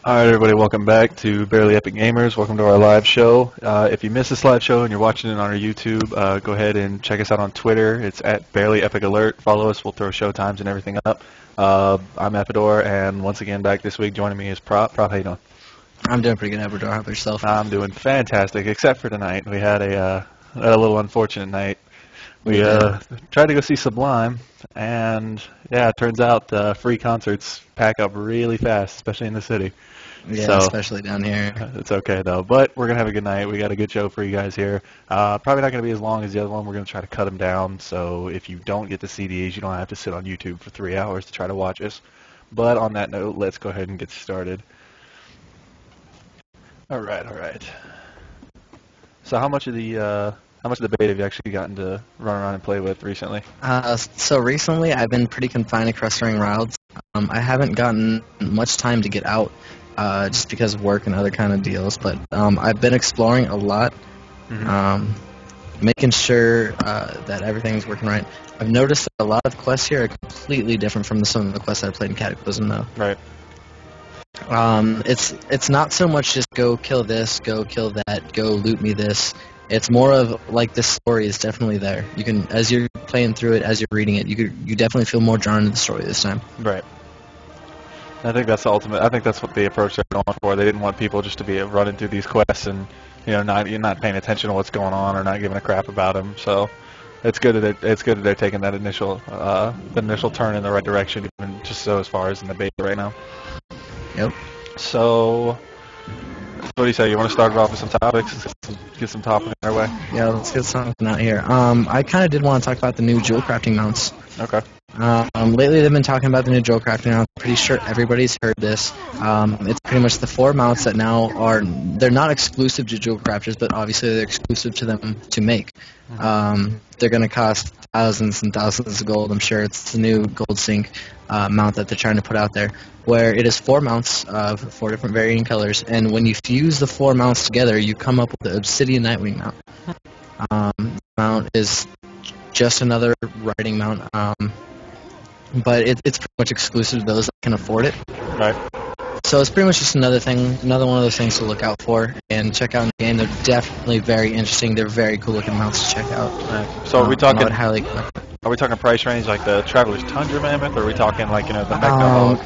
Alright everybody, welcome back to Barely Epic Gamers. Welcome to our live show. If you missed this live show and you're watching it on our YouTube, go ahead and check us out on Twitter. It's at Barely Epic Alert. Follow us. We'll throw show times and everything up. I'm Epidor, and once again back this week joining me is Prop. Prop, how you doing? I'm doing pretty good, Epidor. How about yourself? I'm doing fantastic, except for tonight. We had a little unfortunate night. We tried to go see Sublime, and yeah, it turns out free concerts pack up really fast, especially in the city. Yeah, So, especially down here. It's okay though, but we're gonna have a good night. We got a good show for you guys here. Probably not gonna be as long as the other one. We're gonna try to cut them down, so if you don't get the CDs, you don't have to sit on YouTube for 3 hours to try to watch us. But on that note, let's go ahead and get started. All right. So how much of the beta have you actually gotten to run around and play with recently? So recently, I've been pretty confined to clustering routes. I haven't gotten much time to get out, just because of work and other kind of deals. But I've been exploring a lot, making sure that everything's working right. I've noticed that a lot of quests here are completely different from some of the quests I played in Cataclysm, though. Right. It's not so much just go kill this, go kill that, go loot me this. It's more of like the story is definitely there. You can, as you're playing through it, as you're reading it, you definitely feel more drawn to the story this time. Right. I think that's the ultimate. I think that's what the approach they're going for. They didn't want people just to be running through these quests and you're not paying attention to what's going on or not giving a crap about them. So it's good that they're taking that initial turn in the right direction, even just so as far as in the beta right now. Yep. So what do you say? You want to start it off with some topics? Get some topics our way. Yeah, let's get something out here. I kind of did want to talk about the new jewel crafting mounts. Okay. Lately they've been talking about the new jewel crafting mounts. I'm pretty sure everybody's heard this. It's pretty much the 4 mounts that now they're not exclusive to jewel crafters, but obviously they're exclusive to them to make. They're going to cost thousands and thousands of gold. I'm sure it's the new gold sync mount that they're trying to put out there, where it is 4 mounts of 4 different varying colors, and when you fuse the 4 mounts together, you come up with the Obsidian Nightwing mount. The mount is just another riding mount, but it's pretty much exclusive to those that can afford it. Right. So it's pretty much just another one of those things to look out for and check out in the game. They're definitely very interesting. They're very cool looking mounts to check out. Right. So are we talking? Are we talking price range like the Traveler's Tundra Mammoth, or are we talking like the Mechna Hog?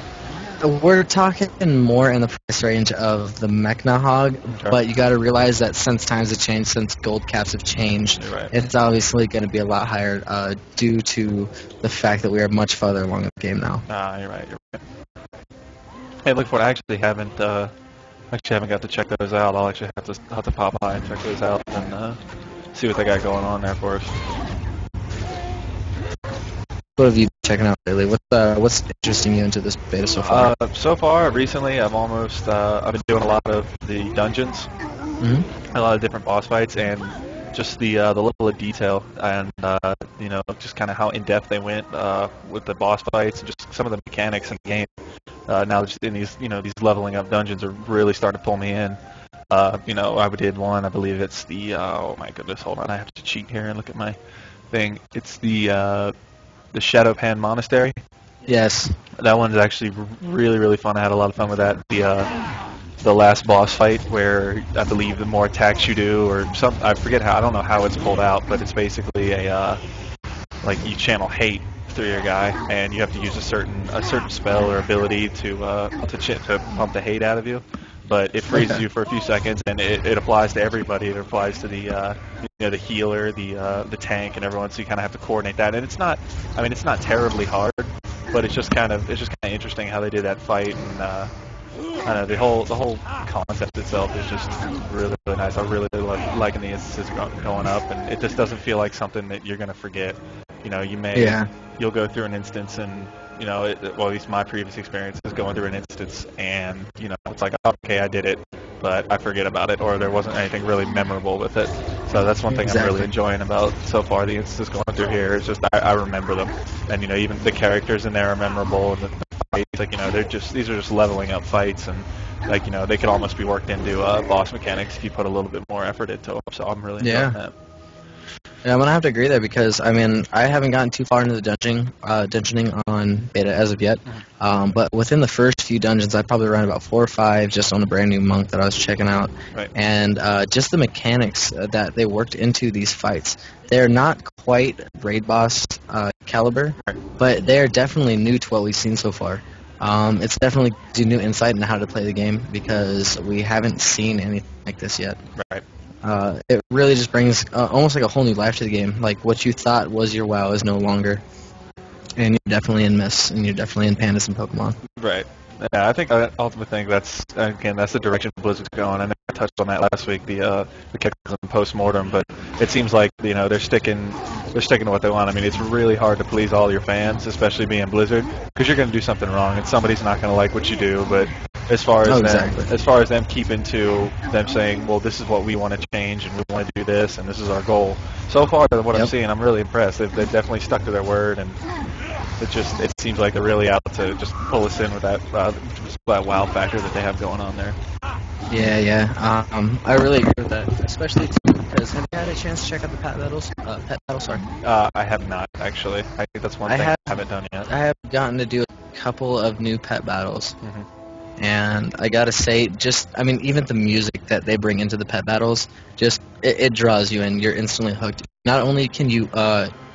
We're talking more in the price range of the Mechna Hog, but you got to realize that since times have changed, since gold caps have changed, it's obviously going to be a lot higher due to the fact that we are much farther along in the game now. You're right. Hey, look for it. I actually haven't got to check those out. I'll actually have to pop by and check those out and see what they got going on there for us. What have you been checking out lately? What's interesting you into this beta so far? So far, recently, I've been doing a lot of the dungeons, a lot of different boss fights, and just the level of detail and just kind of how in depth they went with the boss fights and just some of the mechanics in the game. Now just in these leveling up dungeons are really starting to pull me in. I did one. I believe it's the oh my goodness, hold on, I have to cheat here and look at my thing. It's the Shadowpan Monastery. Yes. That one's actually really, really fun. I had a lot of fun with that. The last boss fight where I believe the more attacks you do, or I forget how. I don't know how it's pulled out, but it's basically like you channel hate through your guy, and you have to use a certain spell or ability to pump the hate out of you. But it freezes you for a few seconds, and it applies to everybody. It applies to the the healer, the tank, and everyone. So you kind of have to coordinate that. And it's not terribly hard, but it's just kind of interesting how they did that fight. And I don't know, the whole concept itself is just really, really nice. I really liking the instances going up, and it just doesn't feel like something that you're gonna forget. You'll go through an instance and at least my previous experience is going through an instance and it's like, okay, I did it, but I forget about it, or there wasn't anything really memorable with it. So that's one thing I'm really enjoying about so far the instances going through here. Is just I remember them, and even the characters in there are memorable, and the fights, like these are just leveling up fights, and they could almost be worked into boss mechanics if you put a little bit more effort into them. So I'm really enjoying that. Yeah, I'm gonna have to agree there because I mean I haven't gotten too far into the dungeoning on beta as of yet, but within the first few dungeons I probably ran about 4 or 5 just on a brand new monk that I was checking out, Right. and just the mechanics that they worked into these fights. They're not quite raid boss caliber, but they're definitely new to what we've seen so far. It's definitely gives you new insight into how to play the game because we haven't seen anything like this yet. Right. It really just brings almost like a whole new life to the game. Like what you thought was your WoW is no longer, and you're definitely in Myths, and you're definitely in Pandas and Pokemon. Right. Yeah, I think I ultimately think that's the direction Blizzard's going. I know I touched on that last week, the kickers and post-mortem, but it seems like they're sticking to what they want. I mean, it's really hard to please all your fans, especially being Blizzard, because you're going to do something wrong, and somebody's not going to like what you do. But as far as them keeping to them saying, well, this is what we want to change, and we want to do this, and this is our goal. So far, what I'm seeing, I'm really impressed. They've definitely stuck to their word, and it seems like they're really out to just pull us in with that wow factor that they have going on there. Yeah. I really agree with that, especially too, because have you had a chance to check out the pet battles? I have not actually. I think that's one thing I haven't done yet. I have gotten to do a couple of new pet battles, and I gotta say, even the music that they bring into the pet battles, it draws you in. You're instantly hooked. Not only can you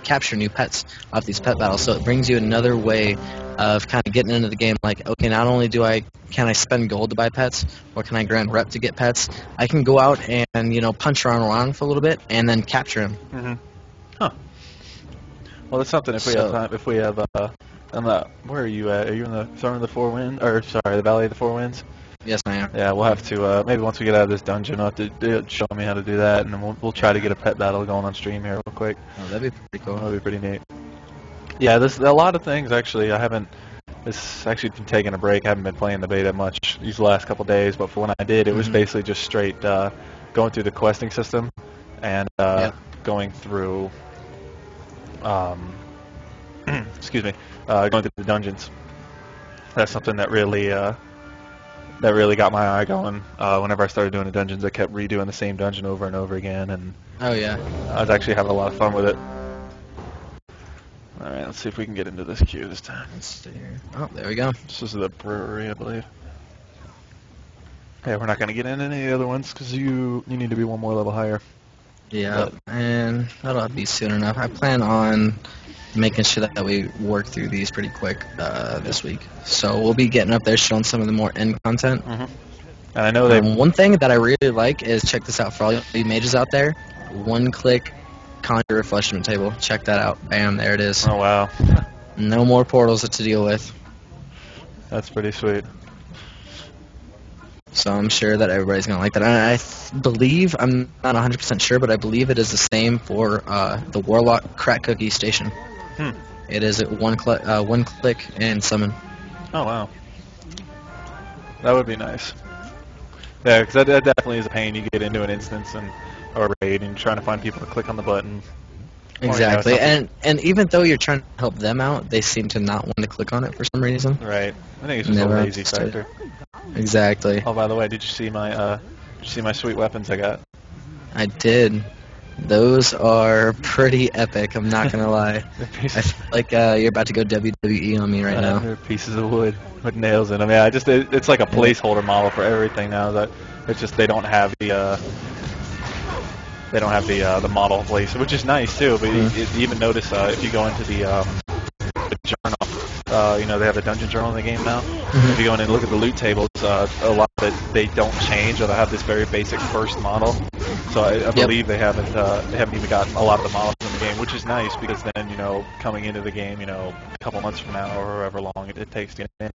capture new pets off these pet battles, so it brings you another way of kind of getting into the game. Like, okay, not only can I spend gold to buy pets, or can I grind rep to get pets, I can go out and punch around for a little bit and then capture him. Huh. Well, that's something. If we have time, if we have where are you at? Are you in the Throne of the Four Winds, or sorry, the Valley of the Four Winds? Yes, I am. Yeah, we'll have to maybe once we get out of this dungeon, we'll have to show me how to do that, and then we'll try to get a pet battle going on stream here real quick. Oh, that'd be pretty cool. That'd be pretty neat. Yeah, there's a lot of things actually. I haven't. It's actually been taking a break. I haven't been playing the beta much these last couple days, but for when I did, it was basically just straight going through the questing system and going through. Excuse me, going through the dungeons. That's something that really got my eye going. Whenever I started doing the dungeons, I kept redoing the same dungeon over and over again, and oh yeah, I was actually having a lot of fun with it. All right, let's see if we can get into this queue this time. Let's see here. Oh, there we go. This is the brewery, I believe. Yeah, we're not going to get into any of the other ones because you need to be one more level higher. Yeah, and that'll be soon enough. I plan on making sure that we work through these pretty quick this week. So we'll be getting up there showing some of the more end content. And I know one thing that I really like is, check this out for all you mages out there, one-click conjure reflection table. Check that out. Bam, there it is. Oh, wow. No more portals to deal with. That's pretty sweet. So I'm sure that everybody's going to like that. And I believe, I'm not 100% sure, but I believe it is the same for the Warlock Crack Cookie Station. It is at one click and summon. Oh, wow. That would be nice. Yeah, because that definitely is a pain. You get into an instance or a raid and you're trying to find people to click on the button. Exactly, and even though you're trying to help them out, they seem to not want to click on it for some reason. Right. I think it's just a lazy factor. Exactly. Oh, by the way, did you see my sweet weapons I got? I did. Those are pretty epic, I'm not going to lie. I feel like you're about to go WWE on me right now. They're pieces of wood with nails in them. Yeah, it's like a placeholder model for everything now. That it's just they don't have the model place, which is nice too. But you even notice if you go into the journal, they have the dungeon journal in the game now. If you go in and look at the loot tables, a lot of it they don't change, or they have this very basic first model. So I believe they haven't even gotten a lot of the models in the game, which is nice because then coming into the game, a couple months from now or however long it takes to get in,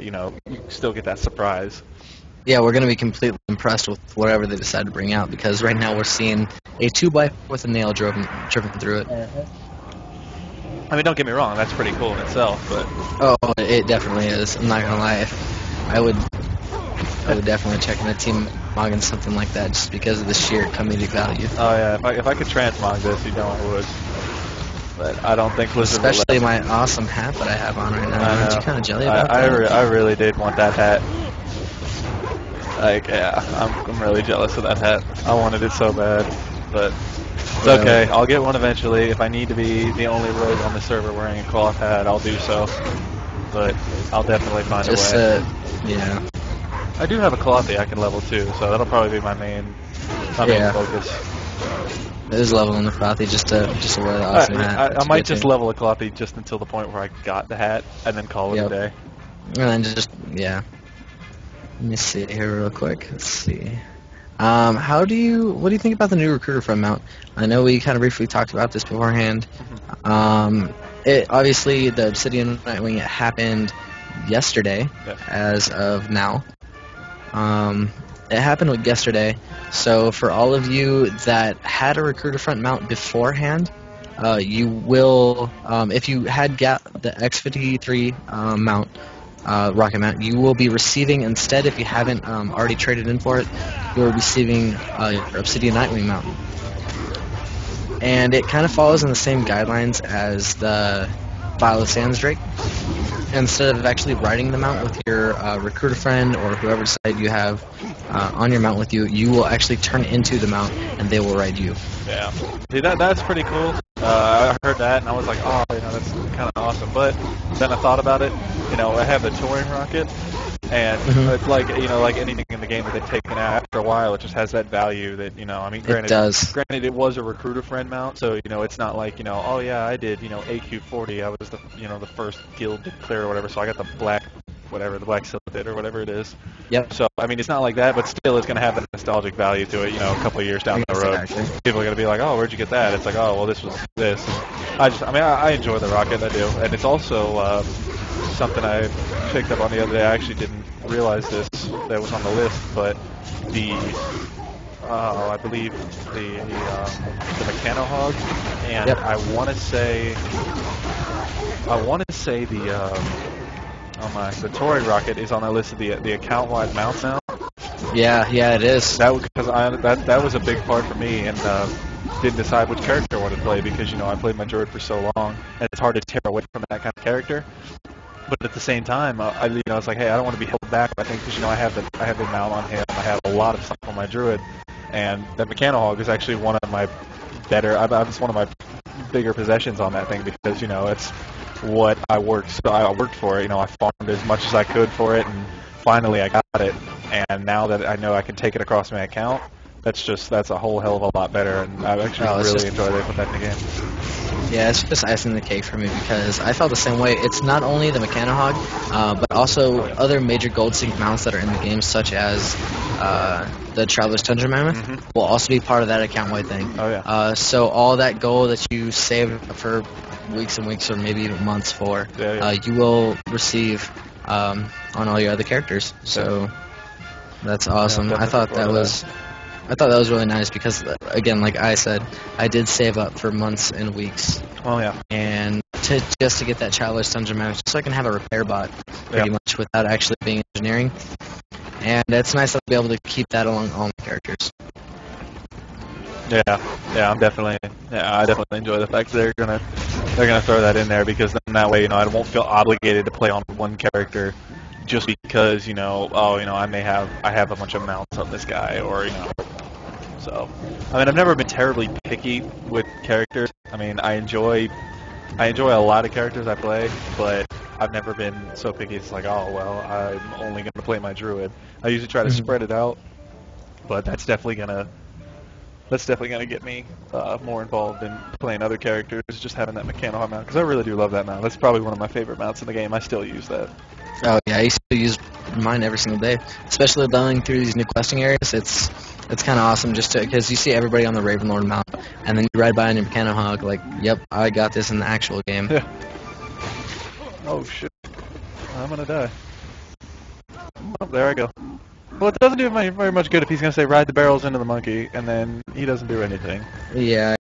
you still get that surprise. Yeah, we're going to be completely impressed with whatever they decide to bring out, because right now we're seeing a 2x with a nail driven through it. I mean, don't get me wrong, that's pretty cool in itself, but... Oh, it definitely is. I'm not going to lie. I would definitely check in a team mogging something like that just because of the sheer comedic value. Oh, yeah, if I could transmog this, I would. But I don't think Blizzard will Especially my awesome hat that I have on right now. Aren't you kind of jelly about that? I really did want that hat. Like, yeah, I'm really jealous of that hat. I wanted it so bad. but it's okay. I'll get one eventually. If I need to be the only rogue on the server wearing a cloth hat, I'll do so. But I'll definitely find a way. Yeah. I do have a clothy I can level too, so that'll probably be my main focus. There's leveling the frothy just to wear the awesome hat. I might just level a clothy just until the point where I got the hat, and then call it a day. And then let me see here real quick. Let's see. What do you think about the new recruiter friend mount? I know we kind of briefly talked about this beforehand. Obviously the Obsidian Nightwing happened yesterday, as of now. It happened yesterday, so for all of you that had a recruiter front mount beforehand, you will, if you had got the X53 mount, rocket mount, you will be receiving instead, if you haven't already traded in for it, you will be receiving your Obsidian Nightwing mount. And it kind of follows in the same guidelines as the Vial of Sands Drake. Instead of actually riding the mount with your recruiter friend or whoever side you have on your mount with you, you will actually turn into the mount and they will ride you. Yeah. See, that's pretty cool. I heard that and I was like, oh, that's kind of awesome. But then I thought about it. I have the touring rocket, and it's like like anything in the game that they've taken out. After a while, it just has that value that Granted, it was a recruiter friend mount, so it's not like oh yeah, I did AQ40. I was the first guild to clear or whatever, so I got the black Silhouette or whatever it is. Yep. So it's not like that, but still, it's gonna have that nostalgic value to it. A couple of years down the road, people are gonna be like, oh, where'd you get that? It's like, oh, well, this was this. I enjoy the rocket, I do, and it's also something I picked up on the other day. I actually didn't realize that was on the list, but I believe the Mechanohog, and I want to say the Tory rocket is on that list of the account-wide mounts now. Yeah, it is. That was a big part for me, and didn't decide which character I wanted to play because I played my druid for so long, and it's hard to tear away from that kind of character. But at the same time, it's like, hey, I don't want to be held back. I think because I have the mount on him, I have a lot of stuff on my druid, and the Mechanohog is actually one of my better. It's one of my bigger possessions on that thing because it's what I worked. So I worked for it. I farmed as much as I could for it, and finally I got it. And now that I know I can take it across my account, that's a whole hell of a lot better. And I've actually really enjoyed it with that in the game. Yeah, it's just icing the cake for me because I felt the same way. It's not only the Mechanohog, but also other major gold sync mounts that are in the game, such as the Traveler's Tundra Mammoth, will also be part of that account-wide thing. Oh, yeah. So all that gold that you save for weeks and weeks or maybe even months for, you will receive on all your other characters. So that's awesome. I thought that was really nice because, again, like I said, I did save up for months and weeks. Oh, yeah. And just to get that Traveler's Tundra Mammoth, so I can have a repair bot pretty much without actually being engineering. And it's nice to be able to keep that along all my characters. Yeah, I definitely enjoy the fact that they're gonna throw that in there because then that way I won't feel obligated to play on one character just because I have a bunch of mounts on this guy or So I've never been terribly picky with characters. I enjoy a lot of characters I play, but I've never been so picky. It's like, oh well, I'm only gonna play my druid. I usually try to spread it out, but that's definitely gonna get me more involved in playing other characters, just having that Mechanohog mount, because I really do love that mount. That's probably one of my favorite mounts in the game. I still use that. Oh yeah, I used to use mine every single day, especially going through these new questing areas. It's kind of awesome just because you see everybody on the Ravenlord mount, and then you ride by on your Mechanohog like, yep, I got this in the actual game. Yeah. Oh shit, I'm gonna die. Oh, there I go. Well, it doesn't do very much good if he's going to say ride the barrels into the monkey, and then he doesn't do anything. Yeah,